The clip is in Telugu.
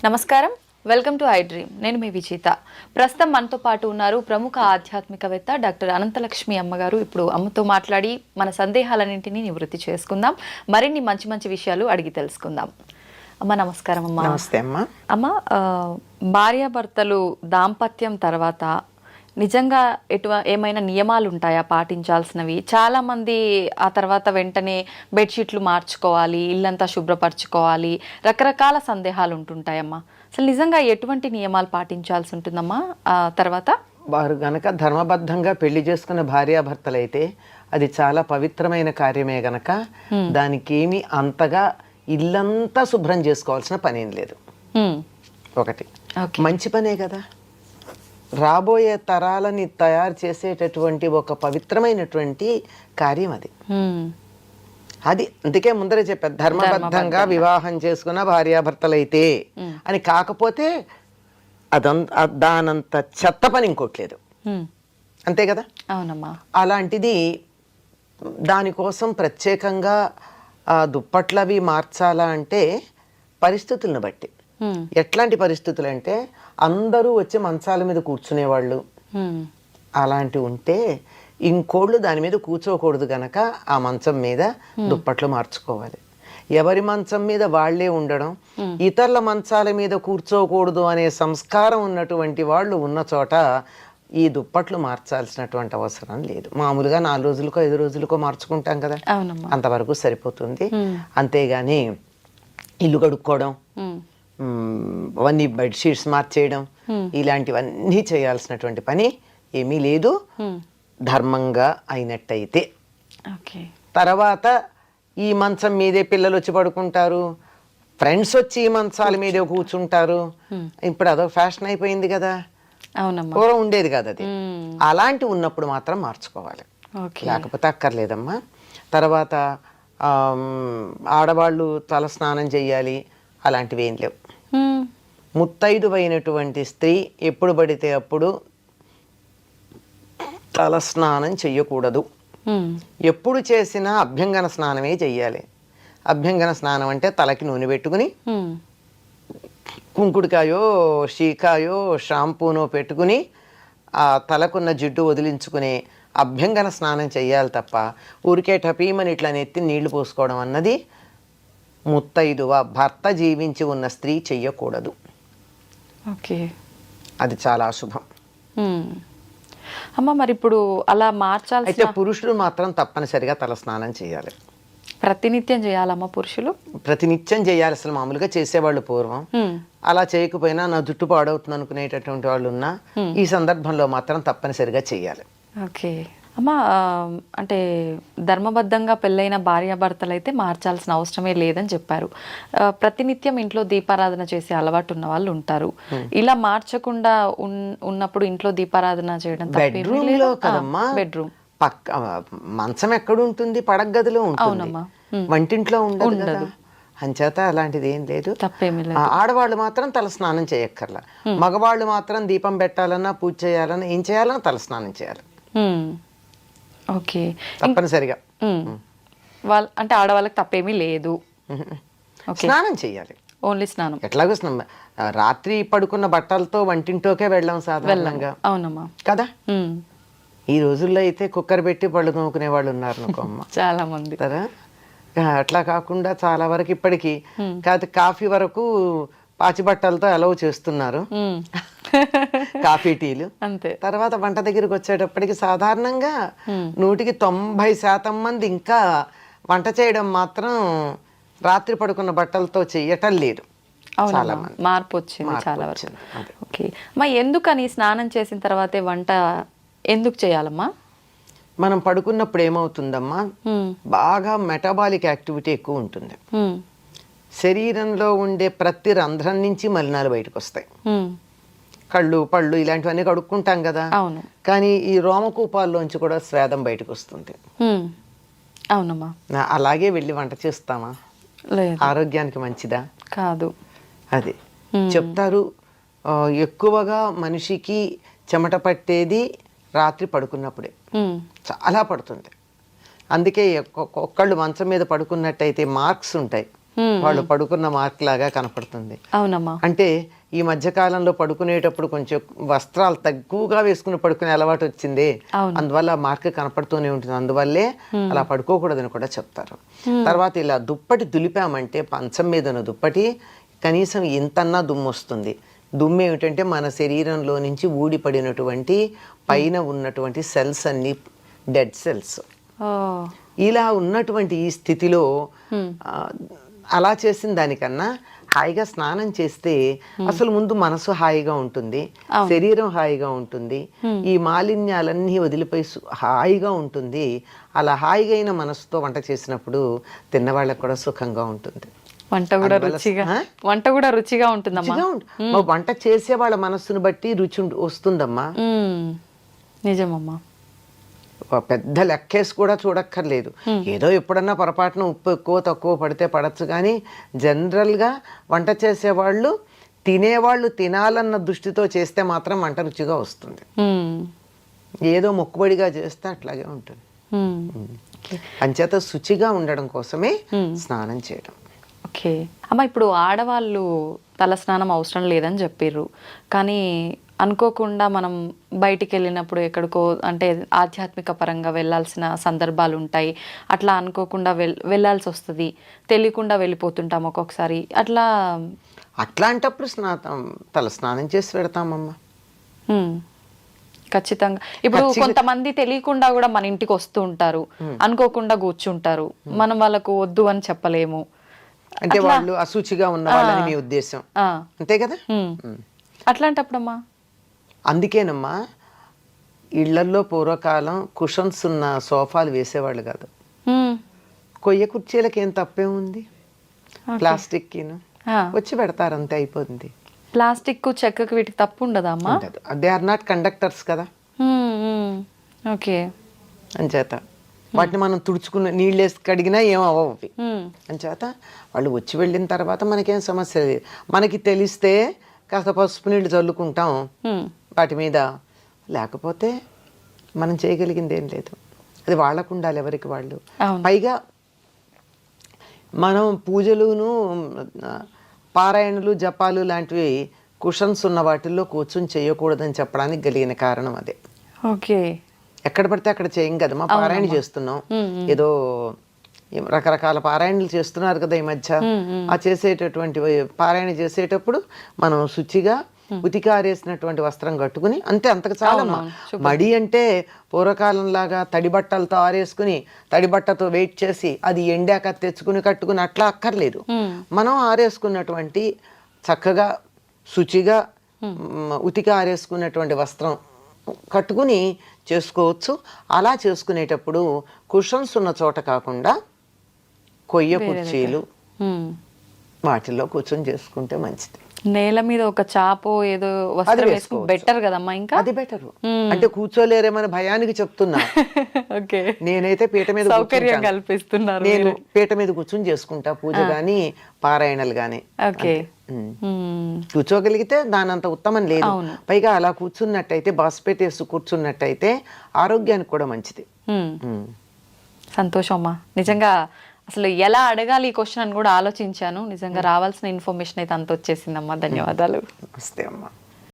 నమస్కారం, వెల్కమ్ టు ఐ డ్రీమ్. నేను మీ విజేత. ప్రస్తుతం మనతో పాటు ఉన్నారు ప్రముఖ ఆధ్యాత్మికవేత్త డాక్టర్ అనంతలక్ష్మి అమ్మగారు. ఇప్పుడు అమ్మతో మాట్లాడి మన సందేహాలన్నింటినీ నివృత్తి చేసుకుందాం, మరిన్ని మంచి మంచి విషయాలు అడిగి తెలుసుకుందాం. అమ్మ నమస్కారం. అమ్మ నమస్తే అమ్మ. అమ్మ, భార్యాభర్తలు దాంపత్యం తర్వాత నిజంగా ఏమైనా నియమాలు ఉంటాయా పాటించాల్సినవి? చాలామంది ఆ తర్వాత వెంటనే బెడ్షీట్లు మార్చుకోవాలి, ఇల్లంతా శుభ్రపరచుకోవాలి, రకరకాల సందేహాలు ఉంటుంటాయమ్మా. అసలు నిజంగా ఎటువంటి నియమాలు పాటించాల్సి ఉంటుందమ్మా ఆ తర్వాత? వారు గనక ధర్మబద్ధంగా పెళ్లి చేసుకున్న భార్యాభర్తలైతే అది చాలా పవిత్రమైన కార్యమే గనక దానికి ఏమి అంతగా ఇల్లంతా శుభ్రం చేసుకోవాల్సిన పనేం లేదు. ఒకటి మంచి పనే కదా, రాబోయే తరాలని తయారు చేసేటటువంటి ఒక పవిత్రమైనటువంటి కార్యం అది. అది అందుకే ముందరే చెప్పారు, ధర్మబద్ధంగా వివాహం చేసుకున్న భార్యాభర్తలైతే అని. కాకపోతే దానంత చెత్త పని ఇంకోట్లేదు, అంతే కదా. అవునమ్మా. అలాంటిది దానికోసం ప్రత్యేకంగా దుప్పట్లవి మార్చాలా అంటే పరిస్థితులను బట్టి. ఎట్లాంటి పరిస్థితులు అంటే అందరూ వచ్చి మంచాల మీద కూర్చునేవాళ్ళు అలాంటివి ఉంటే ఇంకోళ్ళు దాని మీద కూర్చోకూడదు గనక ఆ మంచం మీద దుప్పట్లు మార్చుకోవాలి. ఎవరి మంచం మీద వాళ్లే ఉండడం, ఇతరుల మంచాల మీద కూర్చోకూడదు అనే సంస్కారం ఉన్నటువంటి వాళ్ళు ఉన్న చోట ఈ దుప్పట్లు మార్చాల్సినటువంటి అవసరం లేదు. మామూలుగా 4 రోజులకో 5 రోజులకో మార్చుకుంటాం కదా, అంతవరకు సరిపోతుంది. అంతేగాని ఇల్లు కడుక్కోవడం, అవన్నీ బెడ్షీట్స్ మార్చేయడం, ఇలాంటివన్నీ చేయాల్సినటువంటి పని ఏమీ లేదు ధర్మంగా అయినట్టయితే. తర్వాత ఈ మంచం మీదే పిల్లలు వచ్చి పడుకుంటారు, ఫ్రెండ్స్ వచ్చి ఈ మంచాల మీదే కూర్చుంటారు. ఇప్పుడు అదొక ఫ్యాషన్ అయిపోయింది కదా, పూర్వం ఉండేది కదా అది. అలాంటి ఉన్నప్పుడు మాత్రం మార్చుకోవాలి, లేకపోతే అక్కర్లేదమ్మా. తర్వాత ఆడవాళ్ళు తల స్నానం చెయ్యాలి, అలాంటివి ఏం లేవు. ముత్తైదువైనటువంటి స్త్రీ ఎప్పుడు పడితే అప్పుడు తల స్నానం చెయ్యకూడదు. ఎప్పుడు చేసినా అభ్యంగన స్నానమే చెయ్యాలి. అభ్యంగన స్నానం అంటే తలకి నూనె పెట్టుకుని కుంకుడుకాయో షీకాయో షాంపూనో పెట్టుకుని ఆ తలకున్న జిడ్డు వదిలించుకుని అభ్యంగన స్నానం చెయ్యాలి తప్ప ఊరికే టపీమని ఇట్లా నెత్తి నీళ్లు పోసుకోవడం అన్నది ముత్తైదువ భర్త జీవించి ఉన్న స్త్రీ చెయ్యకూడదు. అది చాలా అశుభం. అమ్మ, మరి ఇప్పుడు అలా మార్చాలి అయితే పురుషులు మాత్రం తప్పనిసరిగా తల స్నానం చేయాలి. ప్రతినిత్యం చేయాలమ్మా పురుషులు? ప్రతినిత్యం చేయాలి. అసలు మామూలుగా చేసేవాళ్ళు పూర్వం, అలా చేయకపోయినా నా జుట్టు పాడవుతుంది అనుకునేటటువంటి వాళ్ళు ఉన్నా ఈ సందర్భంలో మాత్రం తప్పనిసరిగా చేయాలి. ఓకే అమ్మా, అంటే ధర్మబద్ధంగా పెళ్ళైన భార్యాభర్తలు అయితే మార్చాల్సిన అవసరమే లేదని చెప్పారు. ప్రతినిత్యం ఇంట్లో దీపారాధన చేసే అలవాటు ఉన్న వాళ్ళు ఉంటారు. ఇలా మార్చకుండా ఉన్నప్పుడు ఇంట్లో దీపారాధన చేయడం బెడ్రూమ్ లో కదమ్మా. బెడ్రూమ్ పక్క మంచం ఎక్కడ ఉంటుంది, పడక గదిలో ఉంటుంది, వంటింట్లో ఉండదు. అంచేత అలాంటిది ఏం లేదు, తప్పేమీ లేదు. ఆడవాళ్ళు మాత్రం తల స్నానం చేయక్కర్లా. మగవాళ్ళు మాత్రం దీపం పెట్టాలన్నా పూజ చేయాలన్నా ఏం చేయాలన్నా తల స్నానం చేయాలి. ఓకే, తప్పనిసరిగా. వాళ్ళు అంటే ఆడవాళ్ళకి తప్పేమీ లేదు, స్నానం చేయాలి. ఓన్లీ స్నానం. ఎట్లాగో రాత్రి పడుకున్న బట్టలతో వంటింటోకే వెళ్ళాం సాధారణంగా. అవునమ్మా కదా. ఈ రోజుల్లో అయితే కుక్కర్ పెట్టి పళ్ళు తోముకునే వాళ్ళు ఉన్నారు అనుకోమ్మ, చాలా మంది కదా. అట్లా కాకుండా చాలా వరకు ఇప్పటికీ కాఫీ వరకు పాచి బట్టలతో అలవ్ చేస్తున్నారు, కాఫీ టీలు. అంతే. తర్వాత వంట దగ్గరికి వచ్చేటప్పటికి సాధారణంగా 90% మంది ఇంకా వంట చేయడం మాత్రం రాత్రి పడుకున్న బట్టలతో చెయ్యటం లేదు. చాలా మంది మార్పు వచ్చింది చాలా వరకు. ఓకే అమ్మా, ఎందుకని స్నానం చేసిన తర్వాతే వంట ఎందుకు చేయాలమ్మా? మనం పడుకున్నప్పుడు ఏమవుతుందమ్మా, బాగా మెటబాలిక్ యాక్టివిటీ ఎక్కువ ఉంటుంది. శరీరంలో ఉండే ప్రతి రంధ్రం నుంచి మలినాలు బయటకు వస్తాయి. కళ్ళు పళ్ళు ఇలాంటివన్నీ కడుక్కుంటాం కదా, కానీ ఈ రోమకూపాల్లోంచి కూడా స్వేదం బయటకు వస్తుంది. అవునమ్మా. అలాగే వెళ్ళి వంట చేస్తామా? ఆరోగ్యానికి మంచిదా? కాదు. అది చెప్తారు, ఎక్కువగా మనిషికి చెమట పట్టేది రాత్రి పడుకున్నప్పుడే, చాలా పడుతుంది. అందుకే ఒక్కళ్ళు మంచం మీద పడుకున్నట్టయితే మార్క్స్ ఉంటాయి, వాళ్ళు పడుకున్న మార్క్ లాగా కనపడుతుంది. అవునమ్మా. అంటే ఈ మధ్య కాలంలో పడుకునేటప్పుడు కొంచెం వస్త్రాలు తక్కువగా వేసుకుని పడుకునే అలవాటు వచ్చింది, అందువల్ల ఆ మార్క్ కనపడుతూనే ఉంటుంది, అందువల్లే అలా పడుకోకూడదని కూడా చెప్తారు. తర్వాత ఇలా దుప్పటి దులిపామంటే పంచం మీద ఉన్న దుప్పటి కనీసం ఇంతన్నా దుమ్ము వస్తుంది. దుమ్ము ఏమిటంటే మన శరీరంలో నుంచి ఊడిపడినటువంటి పైన ఉన్నటువంటి సెల్స్ అన్ని డెడ్ సెల్స్. ఇలా ఉన్నటువంటి ఈ స్థితిలో అలా చేసిన దానికన్నా హాయిగా స్నానం చేస్తే అసలు ముందు మనసు హాయిగా ఉంటుంది, శరీరం హాయిగా ఉంటుంది, ఈ మాలిన్యాలన్నీ వదిలిపోయి హాయిగా ఉంటుంది. అలా హాయిగా అయిన మనసుతో వంట చేసినప్పుడు తిన్నవాళ్ళకి కూడా సుఖంగా ఉంటుంది. వంట కూడా రుచిగా ఉంటుందమ్మా. వంట చేసే వాళ్ళ మనస్సును బట్టి రుచి వస్తుందమ్మా. నిజమమ్మా. పెద్ద లెక్కేసి కూడా చూడక్కర్లేదు. ఏదో ఎప్పుడన్నా పొరపాటున ఉప్పు ఎక్కువ తక్కువ పడితే పడచ్చు, కానీ జనరల్గా వంట చేసేవాళ్ళు తినేవాళ్ళు తినాలన్న దృష్టితో చేస్తే మాత్రం వంట రుచిగా వస్తుంది. ఏదో మొక్కుబడిగా చేస్తే అట్లాగే ఉంటుంది. అంచేత శుచిగా ఉండడం కోసమే స్నానం చేయడం. ఓకే అమ్మ, ఇప్పుడు ఆడవాళ్ళు తలస్నానం అవసరం లేదని చెప్పారు, కానీ అనుకోకుండా మనం బయటికి వెళ్ళినప్పుడు ఎక్కడికో అంటే ఆధ్యాత్మిక పరంగా వెళ్ళాల్సిన సందర్భాలు ఉంటాయి. అట్లా అనుకోకుండా వెళ్ళాల్సి వస్తుంది, తెలియకుండా వెళ్ళిపోతుంటాం ఒక్కొక్కసారి. అట్లాంటప్పుడు తల స్నానం చేసి పెడతామమ్మా. ఖచ్చితంగా. ఇప్పుడు కొంతమంది తెలియకుండా కూడా మన ఇంటికి వస్తూ ఉంటారు, అనుకోకుండా కూర్చుంటారు, మనం వాళ్ళకు వద్దు అని చెప్పలేము. అంటే వాళ్ళు అశుచిగా ఉన్న వాళ్ళని మీ ఉద్దేశం, అంతే కదా? అట్లాంటప్పుడమ్మా అందుకేనమ్మా ఇళ్లల్లో పూర్వకాలం కుషన్స్ ఉన్న సోఫాలు వేసేవాళ్ళు కాదు. కొయ్య కుర్చీలకి ఏం తప్పే ఉంది, ప్లాస్టిక్ వచ్చి పెడతారు, అంతే అయిపోతుంది. ప్లాస్టిక్ చెక్కకి వీటికి తప్పు ఉండదమ్మా? దే ఆర్ నాట్ కండక్టర్స్ కదా. ఓకే. అంచేత వాటిని మనం తుడుచుకున్న నీళ్ళు వేసి కడిగినా ఏం అవ్వవు. అంచేత వాళ్ళు వచ్చి వెళ్ళిన తర్వాత మనకేం సమస్య లేదు. మనకి తెలిస్తే కాస్త పసుపు నీళ్ళు చల్లుకుంటాం వాటి మీద, లేకపోతే మనం చేయగలిగింది ఏం లేదు. అది వాళ్ళకు ఉండాలి, ఎవరికి వాళ్ళు. పైగా మనం పూజలును పారాయణలు జపాలు లాంటివి కుషన్స్ ఉన్న వాటిల్లో కూర్చొని చేయకూడదని చెప్పడానికి కలిగిన కారణం అదే. ఓకే. ఎక్కడ పడితే అక్కడ చేయం కదా, మా పారాయణ చేస్తున్నాం, ఏదో రకరకాల పారాయణలు చేస్తున్నారు కదా ఈ మధ్య. ఆ చేసేటటువంటి పారాయణ చేసేటప్పుడు మనం శుచిగా ఉతికి ఆరేసినటువంటి వస్త్రం కట్టుకుని అంతే, అంతకు చాలమ్మా. మడి అంటే పూర్వకాలం లాగా తడి బట్టలతో ఆరేసుకుని తడి బట్టతో వెయిట్ చేసి అది ఎండాక తెచ్చుకుని కట్టుకుని అట్లా అక్కర్లేదు. మనం ఆరేసుకున్నటువంటి చక్కగా శుచిగా ఉతికి ఆరేసుకున్నటువంటి వస్త్రం కట్టుకుని చేసుకోవచ్చు. అలా చేసుకునేటప్పుడు కుషన్స్ ఉన్న చోట కాకుండా కొయ్య కుర్చీలు వాటిల్లో కూర్చొని చేసుకుంటే మంచిది. నేల మీద ఒక చాపో ఏదో వస్త్రం వేసుకుని బెటర్ కదమ్మా. ఇంకా అది బెటర్. అంటే కూర్చోలేరేమని భయానికి చెప్తున్నా. ఓకే. నేనైతే పీట మీద సౌకర్యం కల్పిస్తున్నారు. నేను పీట మీద కూర్చొని చేసుకుంటా పూజ గాని పారాయణలు గాని. ఓకే. కూర్చోగలిగితే దానంత ఉత్తమం లేదు. పైగా అలా కూర్చున్నట్టయితే బాస్పెట్టేసి కూర్చున్నట్టయితే ఆరోగ్యానికి కూడా మంచిది. సంతోషం అమ్మా. నిజంగా అసలు ఎలా అడగాలి ఈ క్వశ్చన్ అని కూడా ఆలోచించాను. నిజంగా రావాల్సిన ఇన్ఫర్మేషన్ అయితే అంత వచ్చేసిందమ్మా. ధన్యవాదాలు. నమస్తే అమ్మా.